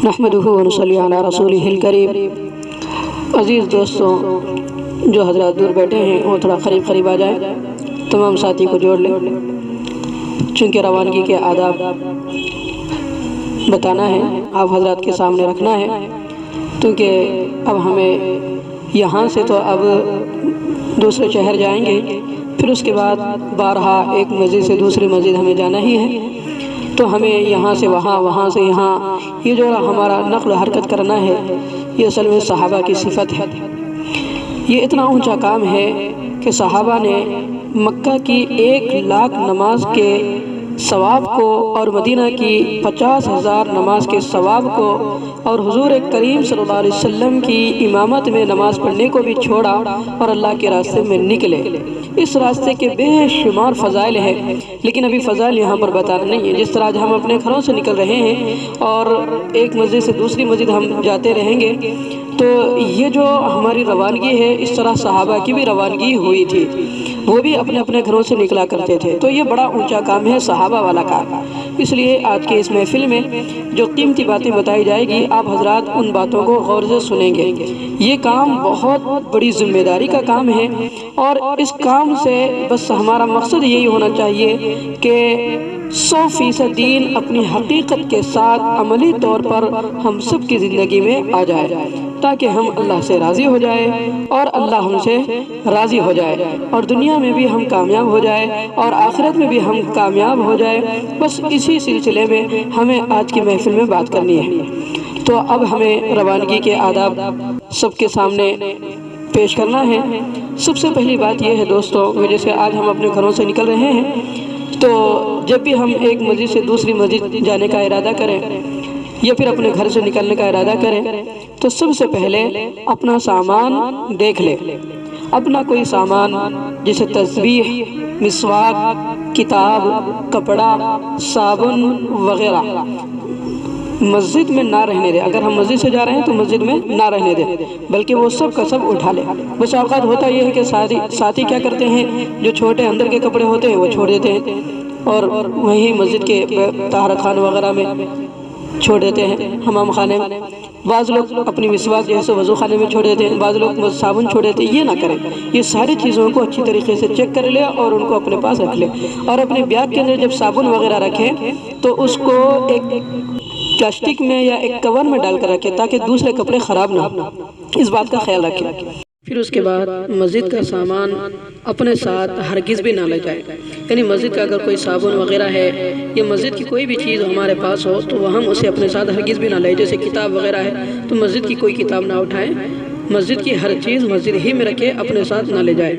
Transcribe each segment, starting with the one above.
نحمدہ ونصلی علی رسولہ الکریم۔ عزیز دوستوں، جو حضرات دور بیٹھے ہیں وہ تھوڑا قریب آ جائیں، تمام ساتھی کو جوڑ لیں، چونکہ روانگی کے آداب بتانا ہے، آپ حضرات کے سامنے رکھنا ہے، کیونکہ اب ہمیں یہاں سے تو اب دوسرے شہر جائیں گے، پھر اس کے بعد بارہا ایک مسجد سے دوسری مسجد ہمیں جانا ہی ہے، تو ہمیں یہاں سے وہاں، وہاں سے یہاں، یہ جو ہمارا نقل و حرکت کرنا ہے، یہ اصل میں صحابہ کی صفت ہے۔ یہ اتنا اونچا کام ہے کہ صحابہ نے مکہ کی 1,00,000 نماز کے ثواب کو اور مدینہ کی 50,000 نماز کے ثواب کو اور حضور کریم صلی اللہ علیہ وسلم کی امامت میں نماز پڑھنے کو بھی چھوڑا اور اللہ کے راستے میں نکلے۔ اس راستے کے بے شمار فضائل ہیں، لیکن ابھی فضائل یہاں پر بتانا نہیں ہے۔ جس طرح ہم اپنے گھروں سے نکل رہے ہیں اور ایک مسجد سے دوسری مسجد ہم جاتے رہیں گے، تو یہ جو ہماری روانگی ہے، اس طرح صحابہ کی بھی روانگی ہوئی تھی، وہ بھی اپنے اپنے گھروں سے نکلا کرتے تھے۔ تو یہ بڑا اونچا کام ہے، صحابہ والا کام۔ اس لیے آج کے اس محفل میں جو قیمتی باتیں بتائی جائے گی، آپ حضرات ان باتوں کو غور سے سنیں گے۔ یہ کام بہت بڑی ذمہ داری کا کام ہے، اور اس کام سے بس ہمارا مقصد یہی ہونا چاہیے کہ 100% دین اپنی حقیقت کے ساتھ عملی طور پر ہم سب کی زندگی میں آ جائے، تاکہ ہم اللہ سے راضی ہو جائے اور اللہ ہم سے راضی ہو جائے، اور دنیا میں بھی ہم کامیاب ہو جائے اور آخرت میں بھی ہم کامیاب ہو جائے۔ بس اسی سلسلے میں ہمیں آج کی محفل میں بات کرنی ہے۔ تو اب ہمیں روانگی کے آداب سب کے سامنے پیش کرنا ہے۔ سب سے پہلی بات یہ ہے دوستوں، جیسے آج ہم اپنے گھروں سے نکل رہے ہیں، تو جب بھی ہم ایک مسجد سے دوسری مسجد جانے کا ارادہ کریں یا پھر اپنے گھر سے نکلنے کا ارادہ کریں، تو سب سے پہلے اپنا سامان دیکھ لیں۔ اپنا کوئی سامان جیسے تسبیح، مسواک، کتاب، کپڑا، صابن وغیرہ مسجد میں نہ رہنے دیں۔ اگر ہم مسجد سے جا رہے ہیں تو مسجد میں نہ رہنے دیں، بلکہ وہ سب کا سب اٹھا لیں۔ بس اوقات ہوتا یہ ہے کہ ساتھی کیا کرتے ہیں، جو چھوٹے اندر کے کپڑے ہوتے ہیں وہ چھوڑ دیتے ہیں اور وہیں مسجد کے طہارت خانے وغیرہ میں چھوڑ دیتے ہیں، حمام خانے میں۔ بعض لوگ اپنی مسواک جیسے وضو خانے میں چھوڑ دیتے ہیں، بعض لوگ صابن چھوڑ دیتے ہیں۔ یہ نہ کریں، یہ ساری چیزوں کو اچھی طریقے سے چیک کر لیں اور ان کو اپنے پاس رکھ لیں، اور اپنے بیگ کے اندر جب صابن وغیرہ رکھیں تو اس کو ایک پلاسٹک میں یا ایک کور میں ڈال کر رکھیں، تاکہ دوسرے کپڑے خراب نہ ہوں۔ اس بات کا خیال رکھیں۔ پھر اس کے بعد مسجد کا سامان اپنے ساتھ ہرگز بھی نہ لے جائیں، یعنی مسجد کا اگر کوئی صابن وغیرہ ہے یا مسجد کی کوئی بھی چیز ہمارے پاس ہو تو وہ ہم اسے اپنے ساتھ ہرگز بھی نہ لیں۔ جیسے کتاب وغیرہ ہے تو مسجد کی کوئی کتاب نہ اٹھائیں، مسجد کی ہر چیز مسجد ہی میں رکھیں، اپنے ساتھ نہ لے جائیں۔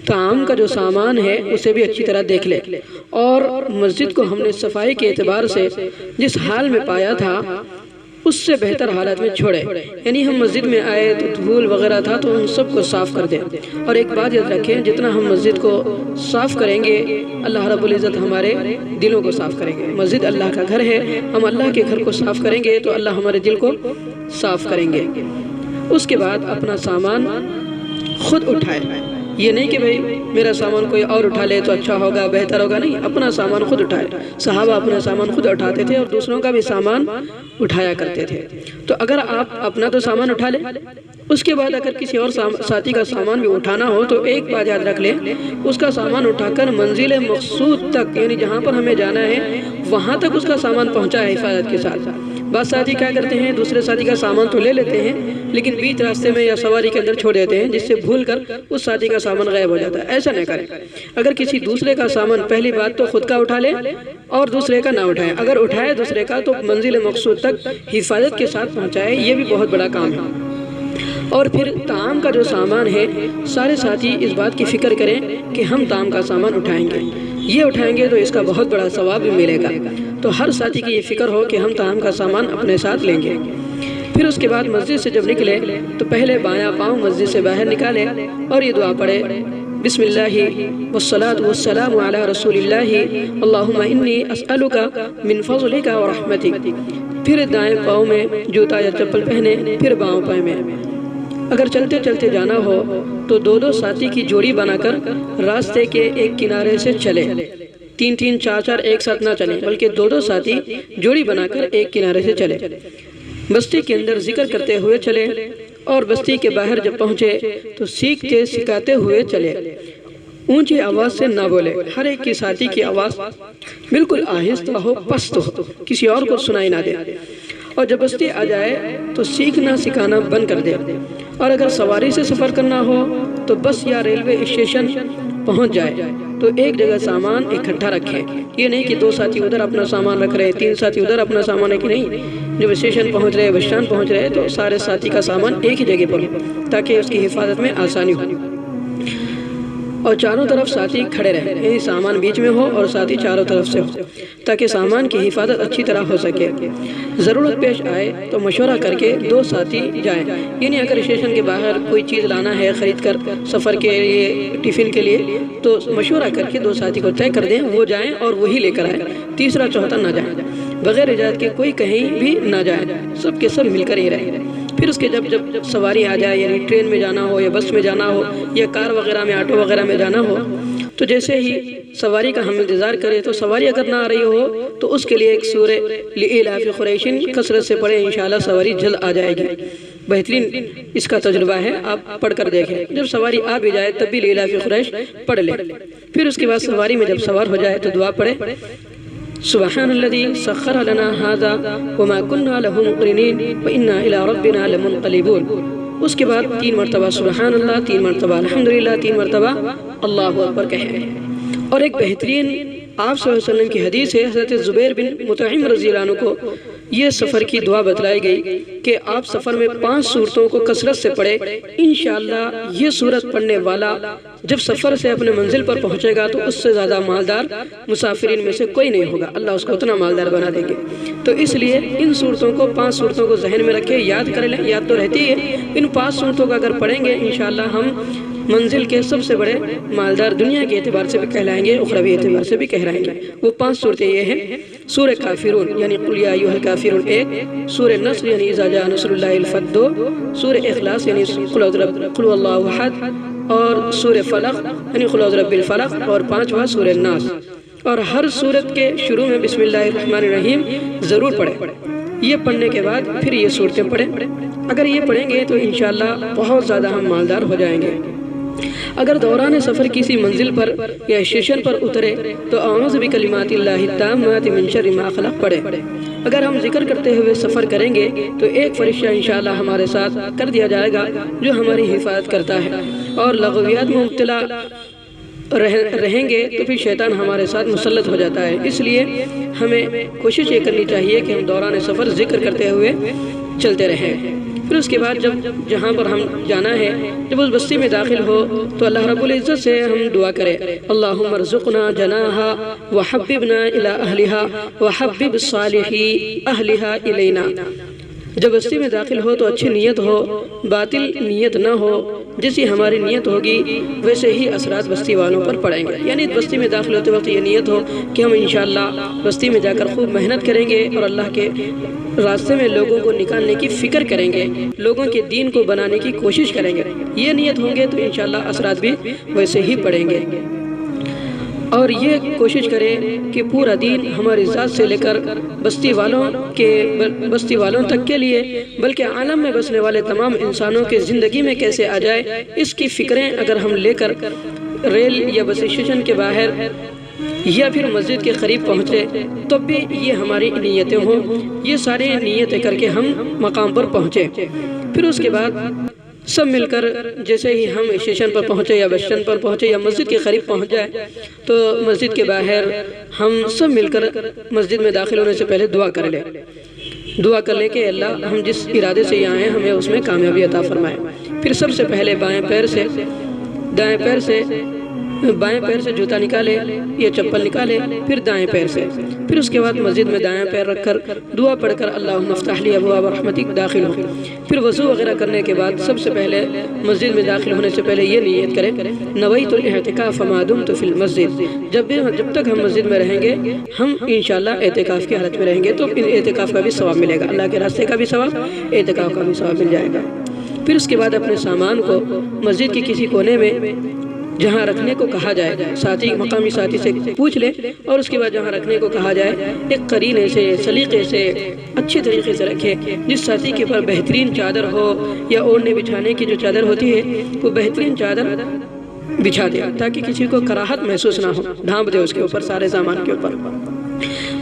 طعام کا جو سامان ہے اسے بھی اچھی طرح دیکھ لیں، اور مسجد کو ہم نے صفائی کے اعتبار سے جس حال میں پایا تھا اس سے بہتر حالت میں چھوڑے، یعنی ہم مسجد میں آئے تو دھول وغیرہ تھا تو ان سب کو صاف کر دیں۔ اور ایک بات یاد رکھیں، جتنا ہم مسجد کو صاف کریں گے اللہ رب العزت ہمارے دلوں کو صاف کریں گے۔ مسجد اللہ کا گھر ہے، ہم اللہ کے گھر کو صاف کریں گے تو اللہ ہمارے دل کو صاف کریں گے۔ اس کے بعد اپنا سامان خود اٹھائے، یہ نہیں کہ بھئی میرا سامان کوئی اور اٹھا لے تو اچھا ہوگا، بہتر ہوگا، نہیں، اپنا سامان خود اٹھائے۔ صحابہ اپنا سامان خود اٹھاتے تھے اور دوسروں کا بھی سامان اٹھایا کرتے تھے۔ تو اگر آپ اپنا تو سامان اٹھا لیں، اس کے بعد اگر کسی اور ساتھی کا سامان بھی اٹھانا ہو تو ایک بات یاد رکھ لیں، اس کا سامان اٹھا کر منزل مقصود تک، یعنی جہاں پر ہمیں جانا ہے وہاں تک اس کا سامان پہنچائے حفاظت کے ساتھ۔ بعض ساتھی کیا کرتے ہیں، دوسرے ساتھی کا سامان تو لے لیتے ہیں لیکن بیچ راستے میں یا سواری کے اندر چھوڑ دیتے ہیں، جس سے بھول کر اس ساتھی کا سامان غائب ہو جاتا ہے۔ ایسا نہ کریں۔ اگر کسی دوسرے کا سامان، پہلی بات تو خود کا اٹھا لیں اور دوسرے کا نہ اٹھائیں۔ اگر اٹھائے دوسرے کا تو منزل مقصود تک حفاظت کے ساتھ پہنچائے، یہ بھی بہت بڑا کام ہے۔ اور پھر طعام کا جو سامان ہے، سارے ساتھی اس بات کی فکر کریں کہ ہم طعام کا سامان اٹھائیں گے، یہ اٹھائیں گے تو اس کا بہت بڑا ثواب بھی ملے گا۔ تو ہر ساتھی کی یہ فکر ہو کہ ہم طعام کا سامان اپنے ساتھ لیں گے۔ پھر اس کے بعد مسجد سے جب نکلے تو پہلے بایاں پاؤں مسجد سے باہر نکالے اور یہ دعا پڑھے، بسم اللہ والصلاة والسلام علی رسول اللہ، اللہم انی اسألک من فضلک ورحمتک۔ پھر دائیں پاؤں میں جوتا یا چپل پہنے، پھر بائیں پاؤں میں۔ اگر چلتے چلتے جانا ہو تو دو ساتھی کی جوڑی بنا کر راستے کے ایک کنارے سے چلے، 3 4 ایک ساتھ نہ چلیں، بلکہ دو ساتھی جوڑی بنا کر ایک کنارے سے چلے۔ بستی کے اندر ذکر کرتے ہوئے چلے اور بستی کے باہر جب پہنچے تو سیکھتے سکھاتے ہوئے چلے، اونچی آواز سے نہ بولے، ہر ایک کی ساتھی کی آواز بالکل آہستہ ہو، پست ہو، کسی اور کو سنائی نہ دے، اور جب بستی آ جائے تو سیکھنا سکھانا بند کر دے، اور اگر سواری سے سفر کرنا ہو تو بس یا ریلوے اسٹیشن پہنچ جائے تو ایک جگہ سامان اکٹھا رکھے، یہ نہیں کہ 2 ساتھی ادھر اپنا سامان رکھ رہے، 3 ساتھی ادھر اپنا سامان رکھ، نہیں، جب اسٹیشن پہنچ رہے، بس اسٹینڈ پہنچ رہے تو سارے ساتھی کا سامان ایک ہی جگہ پر ہو تاکہ اس کی حفاظت میں آسانی ہو، اور چاروں طرف ساتھی کھڑے رہے، یعنی سامان بیچ میں ہو اور ساتھی چاروں طرف سے ہو تاکہ سامان کی حفاظت اچھی طرح ہو سکے۔ ضرورت پیش آئے تو مشورہ کر کے 2 ساتھی جائیں، یعنی اگر اسٹیشن کے باہر کوئی چیز لانا ہے خرید کر سفر کے لیے، ٹفن کے لیے، تو مشورہ کر کے 2 ساتھی کو طے کر دیں، وہ جائیں اور وہی لے کر آئیں، تیسرا چوتھا نہ جائیں، بغیر اجازت کے کوئی کہیں بھی نہ جائیں، سب کے سب مل کر ہی رہیں۔ پھر اس کے جب سواری آ جائے، یعنی ٹرین میں جانا ہو یا بس میں جانا ہو یا کار وغیرہ میں، آٹو وغیرہ میں جانا ہو، تو جیسے ہی سواری کا ہم انتظار کریں تو سواری اگر نہ آ رہی ہو تو اس کے لیے ایک سورہ لإلاف قریش کثرت سے پڑھیں، انشاءاللہ سواری جلد آ جائے گی۔ بہترین اس کا تجربہ ہے، آپ پڑھ کر دیکھیں، جب سواری آ بھی جائے تب بھی لإلاف قریش پڑھ لیں۔ پھر اس کے بعد سواری میں جب سوار ہو جائے تو دعا پڑھیں، سبحان الذي سخر لنا هذا وما كنا له مقرنين وإنا إلى ربنا لمنقلبون۔ اس کے بعد 3 مرتبہ سبحان اللہ، 3 مرتبہ الحمدللہ، 3 مرتبہ اللہ اکبر کہیں۔ اور ایک بہترین آپ صلی اللہ علیہ وسلم کی حدیث ہے، حضرت زبیر بن مطعم رضی اللہ عنہ کو یہ سفر کی دعا بتلائی گئی کہ آپ سفر میں 5 سورتوں کو کثرت سے پڑھے، انشاءاللہ یہ سورت پڑھنے والا جب سفر سے اپنے منزل پر پہنچے گا تو اس سے زیادہ مالدار مسافرین میں سے کوئی نہیں ہوگا، اللہ اس کو اتنا مالدار بنا دیں گے۔ تو اس لیے ان سورتوں کو 5 سورتوں کو ذہن میں رکھے، یاد کر لیں، یاد تو رہتی ہے، ان 5 سورتوں کا اگر پڑھیں گے انشاءاللہ ہم منزل کے سب سے بڑے مالدار دنیا کے اعتبار سے بھی کہلائیں گے، اخروی اعتبار سے بھی کہلائیں گے۔ وہ 5 سورتیں یہ ہیں، سورہ کافرون یعنی قل یا ایھا الکافرون 1، سورہ نصر یعنی اذا جاء نصر اللہ الفتح 2، سورہ اخلاص یعنی قل هو اللہ احد، اور سورہ فلق یعنی قل اعوذ برب الفلق، اور 5واں سورہ الناس۔ اور ہر سورت کے شروع میں بسم اللہ الرحمن الرحیم ضرور پڑھیں۔ یہ پڑھنے کے بعد پھر یہ سورتیں پڑھیں، اگر یہ پڑھیں گے تو انشاءاللہ بہت زیادہ ہم مالدار ہو جائیں گے۔ اگر دوران سفر کسی منزل پر یا اسٹیشن پر اترے تو اعوذ بکلمات اللہ التامات من شر ما خلق پڑھے۔ اگر ہم ذکر کرتے ہوئے سفر کریں گے تو ایک فرشتہ انشاءاللہ ہمارے ساتھ کر دیا جائے گا جو ہماری حفاظت کرتا ہے، اور لغویات میں مبتلا رہیں گے تو پھر شیطان ہمارے ساتھ مسلط ہو جاتا ہے۔ اس لیے ہمیں کوشش یہ کرنی چاہیے کہ ہم دوران سفر ذکر کرتے ہوئے چلتے رہیں۔ پھر اس کے بعد جہاں پر ہم جانا ہے، جب اس بستی میں داخل ہو تو اللہ رب العزت سے ہم دعا کریں، اللہم ارزقنا جناہا وحببنا الی اہلہا وحبب صالحی اہلہا الینا۔ جب بستی میں داخل ہو تو اچھی نیت ہو، باطل نیت نہ ہو، جیسی ہماری نیت ہوگی ویسے ہی اثرات بستی والوں پر پڑیں گے۔ یعنی بستی میں داخل ہوتے وقت یہ نیت ہو کہ ہم انشاءاللہ بستی میں جا کر خوب محنت کریں گے اور اللہ کے راستے میں لوگوں کو نکالنے کی فکر کریں گے، لوگوں کے دین کو بنانے کی کوشش کریں گے۔ یہ نیت ہوں گے تو انشاءاللہ اثرات بھی ویسے ہی پڑیں گے۔ اور یہ کوشش کریں کہ پورا دین ہماری ذات سے لے کر بستی والوں تک کے لیے، بلکہ عالم میں بسنے والے تمام انسانوں کے زندگی میں کیسے آ جائے، اس کی فکریں اگر ہم لے کر ریل یا بس اسٹیشن کے باہر یا پھر مسجد کے قریب پہنچے تب بھی یہ ہماری نیتیں ہوں، یہ سارے نیتیں کر کے ہم مقام پر پہنچے۔ پھر اس کے بعد سب مل کر جیسے ہی ہم اسٹیشن پر پہنچے یا بس اسٹینڈ پر پہنچے یا مسجد کے قریب پہنچ جائے تو مسجد کے باہر ہم سب مل کر مسجد میں داخل ہونے سے پہلے دعا کر لیں کہ اللہ ہم جس ارادے سے یہاں ہیں ہمیں اس میں کامیابی عطا فرمائے۔ پھر سب سے پہلے بائیں پیر سے جوتا نکالے یا چپل نکالے، پھر دائیں پیر سے، پھر اس کے بعد مسجد میں دائیں پیر رکھ کر دعا پڑھ کر اللہم افتح لی ابواب رحمتک داخل ہو۔ پھر وضو وغیرہ کرنے کے بعد سب سے پہلے مسجد میں داخل ہونے سے پہلے یہ نیت کریں، نویت الاعتکاف ما دمت فی المسجد، جب تک ہم مسجد میں رہیں گے ہم انشاءاللہ اعتکاف کی حالت میں رہیں گے تو اعتکاف کا بھی ثواب ملے گا، اللہ کے راستے کا بھی ثواب، اعتکاف کا بھی ثواب مل جائے گا۔ پھر اس کے بعد اپنے سامان کو مسجد کے کسی کونے میں جہاں رکھنے کو کہا جائے ساتھی مقامی ساتھی سے پوچھ لے، اور اس کے بعد جہاں رکھنے کو کہا جائے ایک قرینے سے سلیقے سے اچھی طریقے سے رکھے، جس ساتھی کے پر بہترین چادر ہو یا اوڑھنے بچھانے کی جو چادر ہوتی ہے وہ بہترین چادر بچھا دے تاکہ کسی کو کراہت محسوس نہ ہو، ڈھانپ دے اس کے اوپر سارے سامان کے اوپر،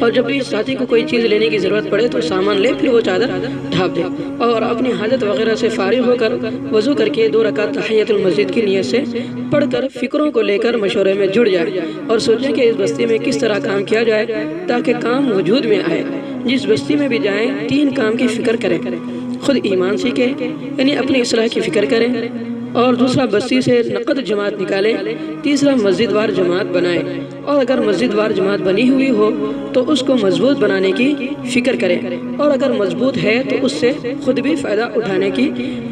اور جب بھی ساتھی کو کوئی چیز لینے کی ضرورت پڑے تو سامان لے پھر وہ چادر ڈھانپ دے، اور اپنی حاجت وغیرہ سے فارغ ہو کر وضو کر کے 2 رکعت تحیۃ المسجد کی نیت سے پڑھ کر فکروں کو لے کر مشورے میں جڑ جائے اور سوچیں کہ اس بستی میں کس طرح کام کیا جائے تاکہ کام وجود میں آئے۔ جس بستی میں بھی جائیں 3 کام کی فکر کریں، خود ایمان سیکھیں یعنی اپنی اصلاح کی فکر کریں، اور دوسرا بستی سے نقد جماعت نکالیں، تیسرا مسجد وار جماعت بنائیں، اور اگر مسجد وار جماعت بنی ہوئی ہو تو اس کو مضبوط بنانے کی فکر کریں، اور اگر مضبوط ہے تو اس سے خود بھی فائدہ اٹھانے کی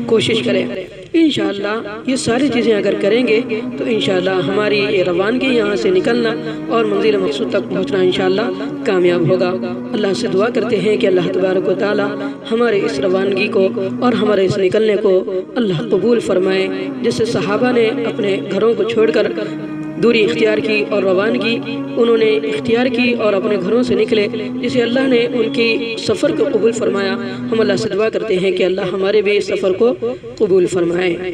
کوشش کریں۔ انشاءاللہ یہ ساری چیزیں اگر کریں گے تو انشاءاللہ ہماری یہ روانگی یہاں سے نکلنا اور منزل مقصود تک پہنچنا انشاءاللہ کامیاب ہوگا۔ اللہ سے دعا کرتے ہیں کہ اللہ تبارک و تعالی ہمارے اس روانگی کو اور ہمارے اس نکلنے کو اللہ قبول فرمائے، جس سے صحابہ نے اپنے گھروں کو چھوڑ کر دوری اختیار کی اور روانگی انہوں نے اختیار کی اور اپنے گھروں سے نکلے، جسے اللہ نے ان کی سفر کو قبول فرمایا۔ ہم اللہ سے دعا کرتے ہیں کہ اللہ ہمارے بھی اس سفر کو قبول فرمائے۔